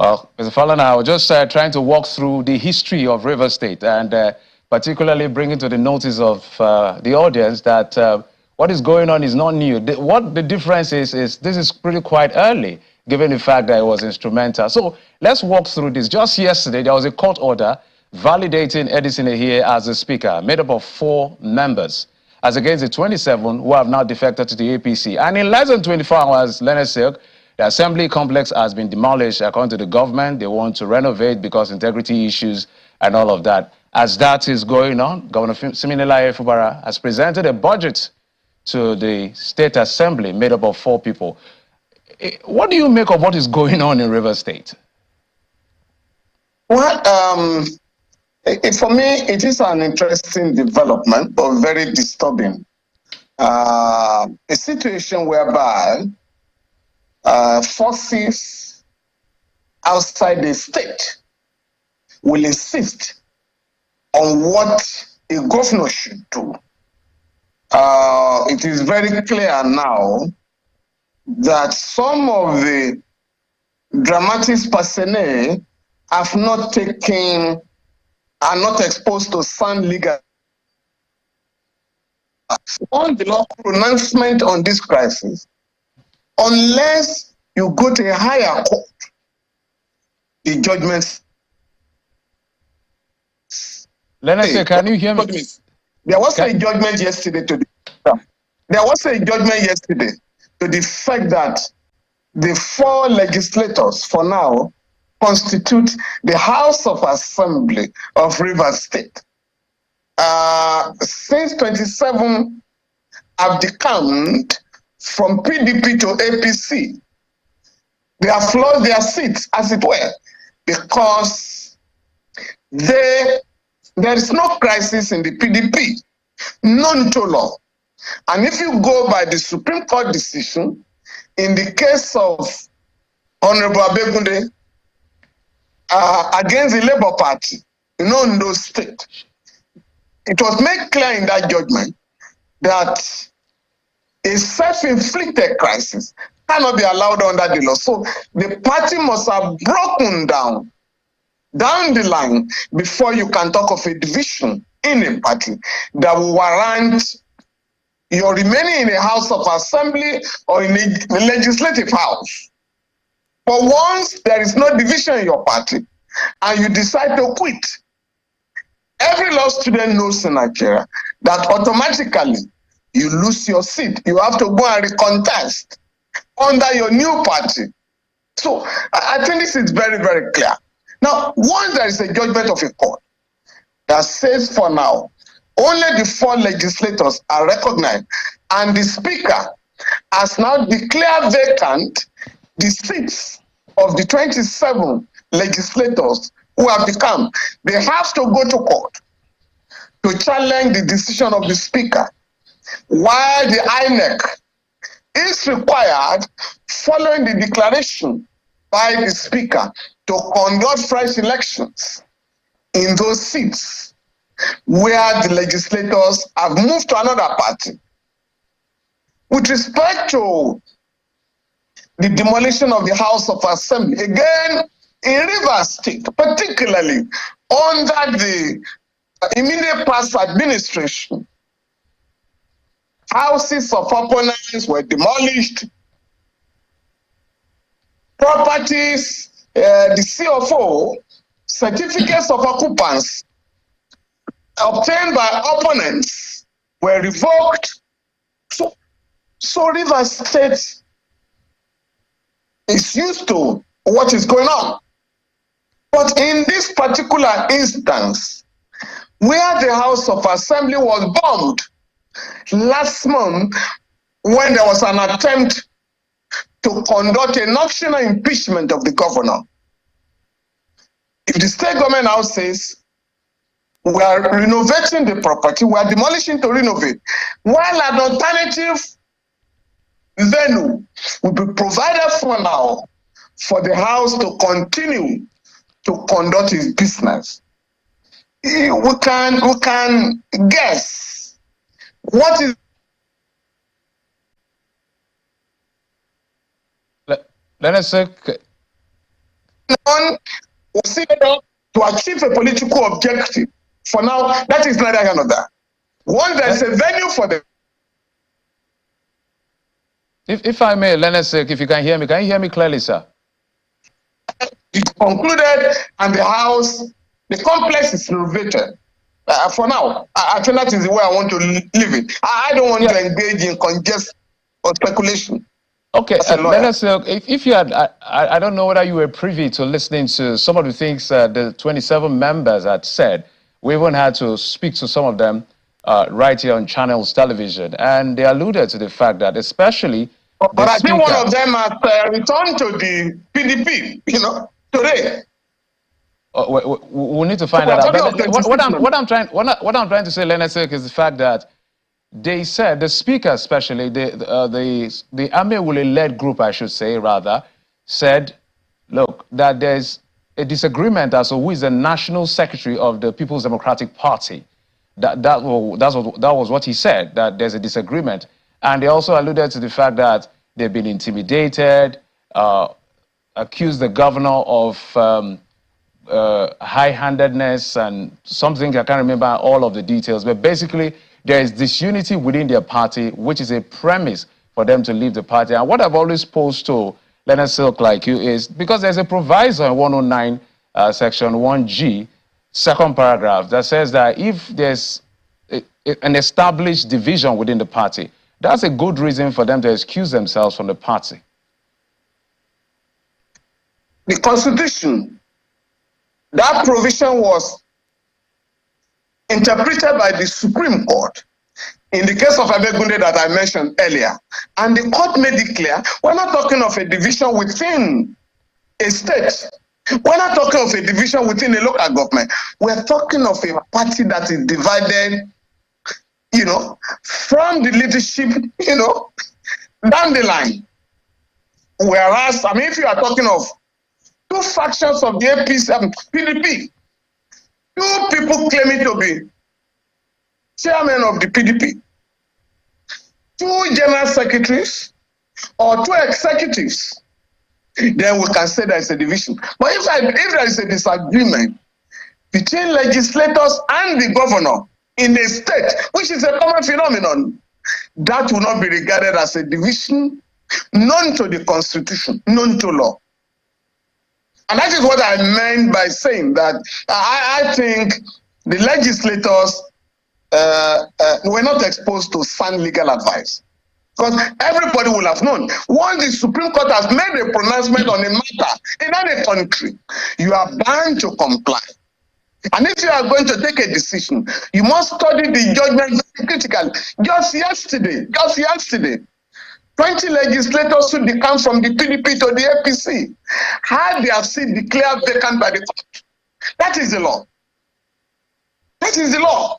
Mr. Falana, I was just trying to walk through the history of River State and particularly bringing to the notice of the audience that what is going on is not new. What the difference is this is really quite early, given the fact that it was instrumental. So let's walk through this. Just yesterday, there was a court order validating Edison Ehie as the speaker, made up of 4 members, as against the 27 who have now defected to the APC. And in less than 24 hours, Leonard Silk, the assembly complex has been demolished according to the government. They want to renovate because integrity issues and all of that. As that is going on, Governor Fubara has presented a budget to the State Assembly made up of 4 people. What do you make of what is going on in River State? Well, for me, it is an interesting development, but very disturbing. A situation whereby forces outside the state will insist on what a governor should do. It is very clear now that some of the dramatis personae have not taken, are not exposed to sound legal. On the law pronouncement on this crisis, unless you go to a higher court, the judgments. Leonard, can you hear me? There was a judgment yesterday to the, there was a judgment yesterday to the fact that the 4 legislators for now constitute the House of Assembly of Rivers State. Since 27 have decamped from PDP to APC. They have lost their seats, as it were, because there is no crisis in the PDP, none to law. And if you go by the Supreme Court decision, in the case of Honorable Abegunde against the Labour Party, in Ondo State, it was made clear in that judgment that a self-inflicted crisis cannot be allowed under the law. So the party must have broken down the line before you can talk of a division in a party that will warrant your remaining in a House of Assembly or in a legislative house. But once there is no division in your party and you decide to quit, every law student knows in Nigeria that automatically you lose your seat. You have to go and recontest under your new party. So I think this is very, very clear. Now, once there is a judgment of a court that says for now, only the 4 legislators are recognized, and the Speaker has now declared vacant the seats of the 27 legislators who have become, they have to go to court to challenge the decision of the Speaker, while the INEC is required, following the declaration by the Speaker, to conduct fresh elections in those seats where the legislators have moved to another party. With respect to the demolition of the House of Assembly, again, in Rivers State, particularly under the immediate past administration, houses of opponents were demolished, properties, the CFO, certificates of occupants obtained by opponents were revoked. So Rivers State is used to what is going on. But in this particular instance, where the House of Assembly was bombed last month, when there was an attempt to conduct an optional impeachment of the governor, if the state government now says, we are renovating the property, we are demolishing to renovate, while an alternative venue will be provided for now for the House to continue to conduct its business, we can guess what is. Let us say, one was set up to achieve a political objective. For now, that is neither here nor there. Once there is a venue for them. If I may, Leonard, if you can you hear me clearly, sir? It concluded, and the house, the complex is renovated. For now, I think that is the way I want to live it. I don't want to engage in congestion or speculation. Okay, Leonard, if you had, I don't know whether you were privy to listening to some of the things the 27 members had said. We even had to speak to some of them right here on Channels Television, and they alluded to the fact that especially but I think one of them has returned to the PDP, today. We need to find that out. What I'm trying to say, Leonard, is the fact that they said, the speaker especially, the Amewule-led group, I should say, rather, said, look, that there's a disagreement as to who is the national secretary of the People's Democratic Party. That was what he said, that there's a disagreement. And they also alluded to the fact that they've been intimidated, accused the governor of high-handedness and something, I can't remember all of the details, but basically there is disunity within their party, which is a premise for them to leave the party. And what I've always posed to Leonard Silk like you is, because there's a proviso in 109 section 1G, second paragraph, that says that if there's an established division within the party, that's a good reason for them to excuse themselves from the party. The Constitution, that provision was interpreted by the Supreme Court in the case of Abegunde that I mentioned earlier. And the court made it clear, we're not talking of a division within a state. We're not talking of a division within a local government. We're talking of a party that is divided, from the leadership, down the line. Whereas, if you are talking of two factions of the APC, PDP, two people claiming to be chairman of the PDP, two general secretaries, or two executives, then we can say there is a division. But if there is a disagreement between legislators and the governor in a state, which is a common phenomenon, that will not be regarded as a division known to the Constitution, known to law. And that is what I meant by saying that I think the legislators were not exposed to sound legal advice. Because everybody will have known, once the Supreme Court has made a pronouncement on a matter in any country, you are bound to comply. And if you are going to take a decision, you must study the judgment very critically. Just yesterday, 20 legislators who decamp from the PDP to the APC had their seat declared vacant by the court. That is the law. That is the law.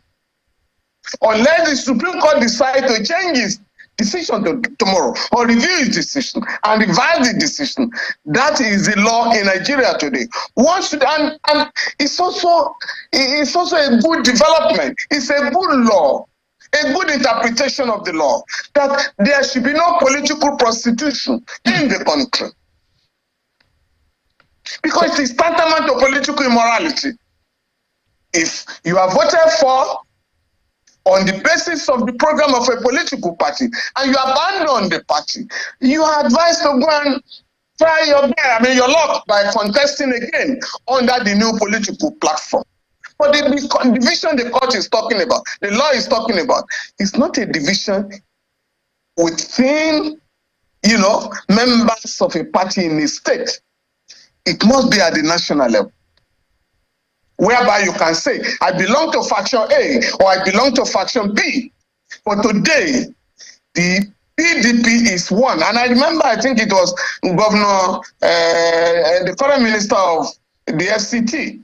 Unless the Supreme Court decides to change its decision tomorrow or review its decision and revise the decision, that is the law in Nigeria today. And it's also a good development. It's a good law, a good interpretation of the law, that there should be no political prostitution in the country. Because it is tantamount to political immorality. If you are voted for on the basis of the program of a political party and you abandon the party, you are advised to go and try your luck by contesting again under the new political platform. But the division the court is talking about, the law is talking about, is not a division within, members of a party in a state. It must be at the national level, whereby you can say, I belong to faction A or I belong to faction B. But today, the PDP is one. And I remember, I think it was Governor, the current minister of the FCT,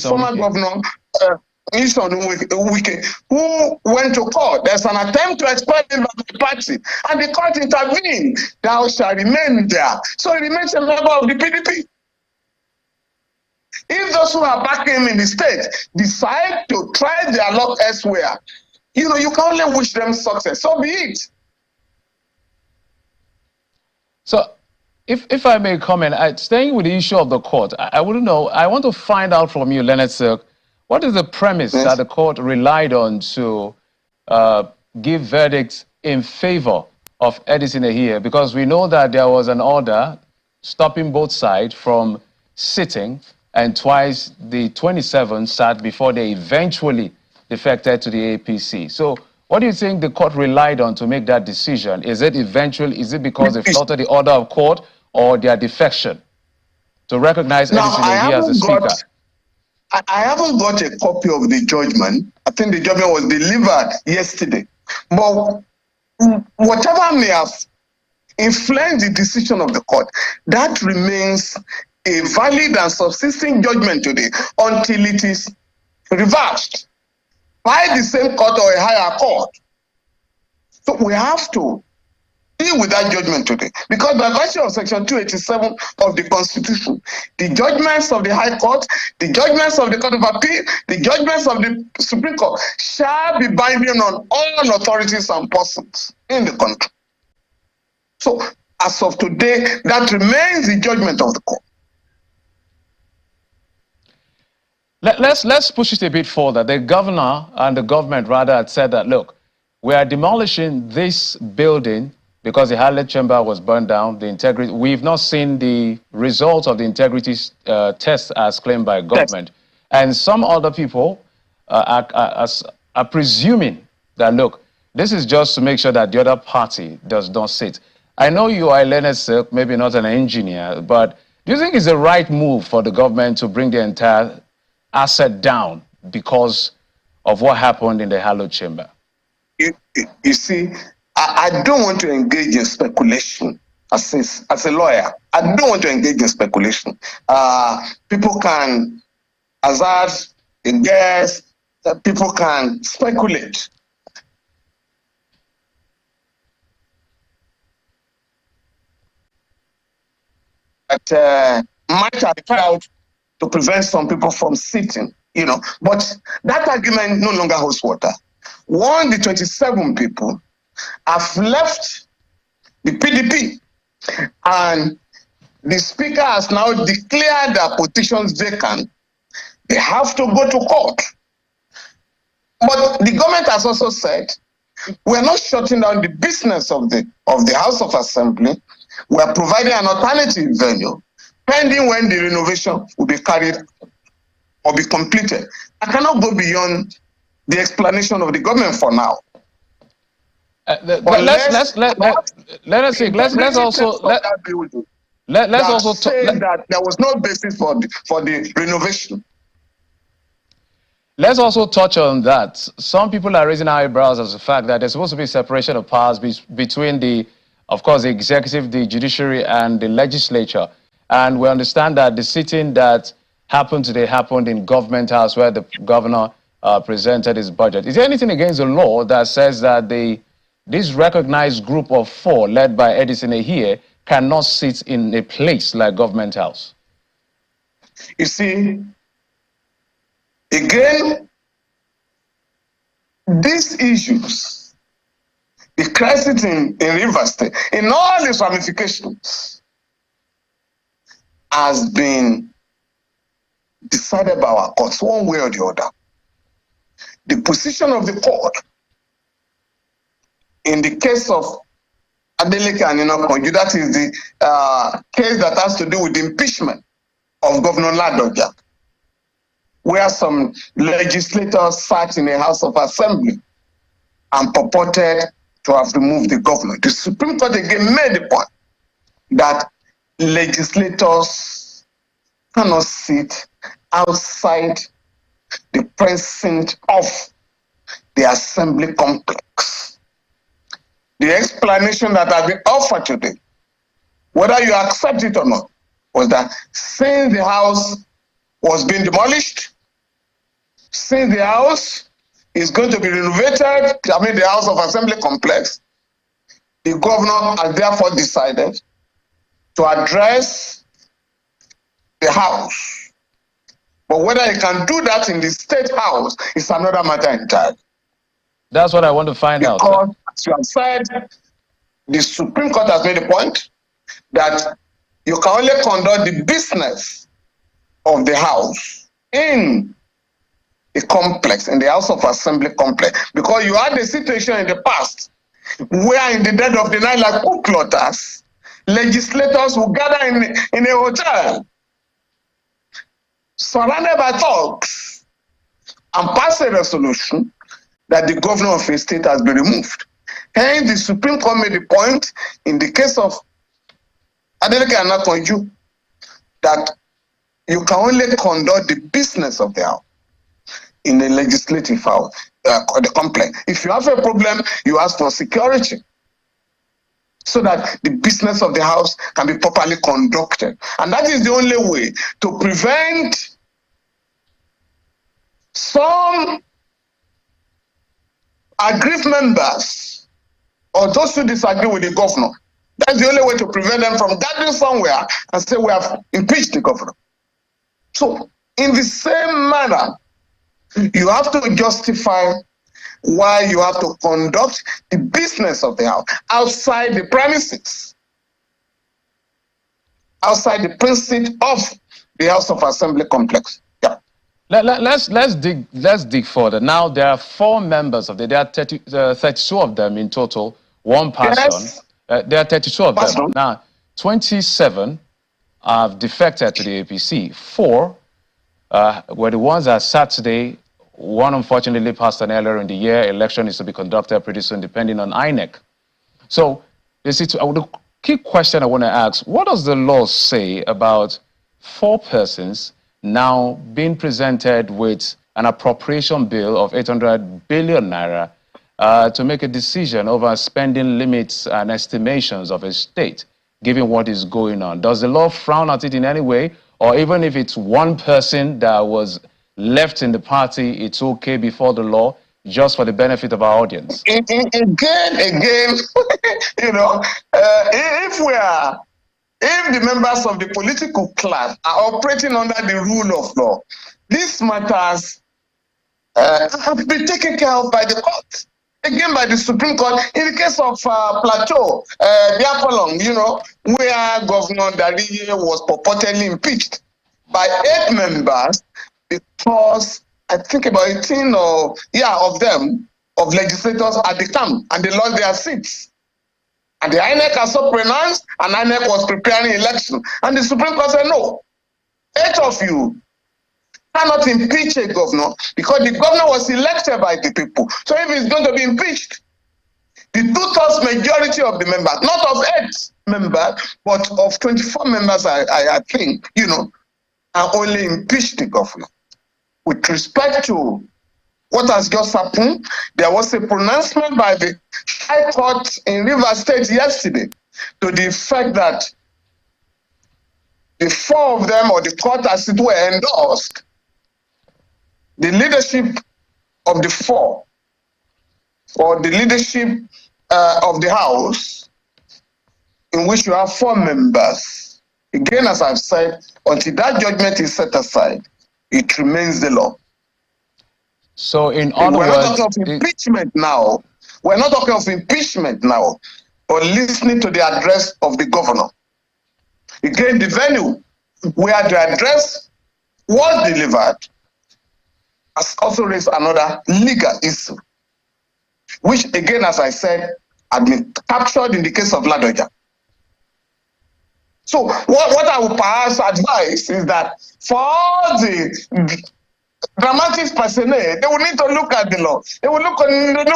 former governor, WIKE, who went to court. There's an attempt to expel him from the party, and the court intervened. Thou shalt remain there. So he remains a member of the PDP. If those who are backing him in the state decide to try their luck elsewhere, you can only wish them success. So be it. So, If I may comment, staying with the issue of the court, I wouldn't know. I want to find out from you, Leonard Silk, what is the premise that the court relied on to give verdicts in favor of Edison Ehie? Because we know that there was an order stopping both sides from sitting, and twice the 27 sat before they eventually defected to the APC. So what do you think the court relied on to make that decision? Is it because they flouted the order of court or their defection to recognize Edison Ehie as the speaker? I haven't got a copy of the judgment. I think the judgment was delivered yesterday. But whatever may have influenced the decision of the court, that remains a valid and subsisting judgment today until it is reversed by the same court or a higher court. So we have to deal with that judgment today, because by virtue of Section 287 of the Constitution, the judgments of the High Court, the judgments of the Court of Appeal, the judgments of the Supreme Court shall be binding on all authorities and persons in the country. So as of today, that remains the judgment of the court. Let's push it a bit further. The governor and the government rather had said that, look, we are demolishing this building because the Harlot Chamber was burned down. The integrity, we've not seen the results of the integrity test as claimed by government. Yes. And some other people are presuming that, look, this is just to make sure that the other party does not sit. I know you are a Leonard Silk, maybe not an engineer, but do you think it's the right move for the government to bring the entire asset down because of what happened in the Harlot Chamber? You see, I don't want to engage in speculation as a lawyer. I don't want to engage in speculation. People can hazard a guess, that people can speculate. But might have helped to prevent some people from sitting, you know. But that argument no longer holds water. One, the 27 people have left the PDP, and the speaker has now declared their positions vacant. They have to go to court. But the government has also said, we're not shutting down the business of the House of Assembly. We're providing an alternative venue pending when the renovation will be carried or be completed. I cannot go beyond the explanation of the government for now. Let's also say that there was no basis for the renovation. Let's also touch on that. Some people are raising eyebrows as the fact that there's supposed to be separation of powers between the, of course, the executive, the judiciary, and the legislature. And we understand that the sitting that happened today happened in Government House, where the governor presented his budget. Is there anything against the law that says that this recognized group of 4, led by Edison Ehie, cannot sit in a place like Government House? You see, again, these issues, the crisis in Rivers State, in all its ramifications, has been decided by our courts one way or the other. The position of the court in the case of Adeleke and Inokonju, that is the case that has to do with the impeachment of Governor Ladoja, where some legislators sat in the House of Assembly and purported to have removed the governor. The Supreme Court again made the point that legislators cannot sit outside the precinct of the assembly complex. The explanation that has been offered today, whether you accept it or not, was that since the house was being demolished, since the house is going to be renovated, the House of Assembly complex, the governor has therefore decided to address the house. But whether he can do that in the State House is another matter entirely. That's what I want to find out. Because, as you have said, the Supreme Court has made a point that you can only conduct the business of the house in a complex, in the House of Assembly complex, because you had a situation in the past where in the dead of the night, like cooklotters, legislators will gather in a hotel, surrounded by thugs, and pass a resolution that the governor of a state has been removed. Hence, the Supreme Court made the point in the case of WIKE that you can only conduct the business of the house in a legislative house, the complex. If you have a problem, you ask for security so that the business of the house can be properly conducted. And that is the only way to prevent some aggrieved members or those who disagree with the governor. That's the only way to prevent them from gathering somewhere and say we have impeached the governor. So, in the same manner, you have to justify why you have to conduct the business of the house outside the premises, outside the precinct of the House of Assembly complex. Yeah. Let's dig further. Now there are 4 members of there are 32 of them in total. One person. Yes. There are 32 of them. Now 27 have defected to the APC. 4 were the ones that sat today. One unfortunately passed on earlier in the year. Election is to be conducted pretty soon, depending on INEC. So the key question I want to ask: what does the law say about 4 persons now being presented with an appropriation bill of 800 billion naira to make a decision over spending limits and estimations of a state, given what is going on? Does the law frown at it in any way? Or even if it's one person that was left in the party, it's okay before the law, just for the benefit of our audience? Again, you know, if the members of the political class are operating under the rule of law, these matters have been taken care of by the court. Again, by the Supreme Court, in the case of Plateau, Biafalong, you know, where Governor Dari was purportedly impeached by 8 members because I think about 18 of them, of legislators at the camp, and they lost their seats. And the INEC has so pronounced, and INEC was preparing election. And the Supreme Court said, no, 8 of you cannot impeach a governor because the governor was elected by the people. So if he's going to be impeached, the 2/3 majority of the members, not of 8 members, but of 24 members, I think, you know, are only impeached the governor. With respect to what has just happened, there was a pronouncement by the High Court in Rivers State yesterday to the effect that the 4 of them, or the court as it were, endorsed the leadership of the 4, or the leadership of the House, in which you have 4 members. Again, as I've said, until that judgment is set aside, it remains the law. So in other words, we're not talking of impeachment now. We're not talking of impeachment now, but listening to the address of the governor. Again, the venue where the address was delivered has also raised another legal issue, which again, as I said, had been captured in the case of Ladoja. So what I would perhaps advise is that for all the dramatic personnel, they will need to look at the law. They will look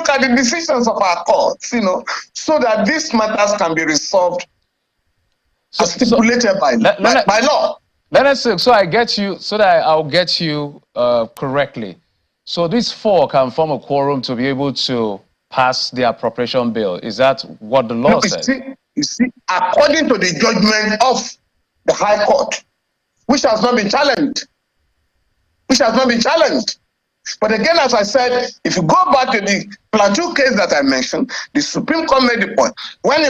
at the decisions of our courts, you know, so that these matters can be resolved as stipulated by law. Let us say, so I get you, so that I'll get you correctly. So these 4 can form a quorum to be able to pass the appropriation bill. Is that what the law says? You see, according to the judgment of the High Court, which has not been challenged, But again, as I said, if you go back to the Plateau case that I mentioned, the Supreme Court made the point. When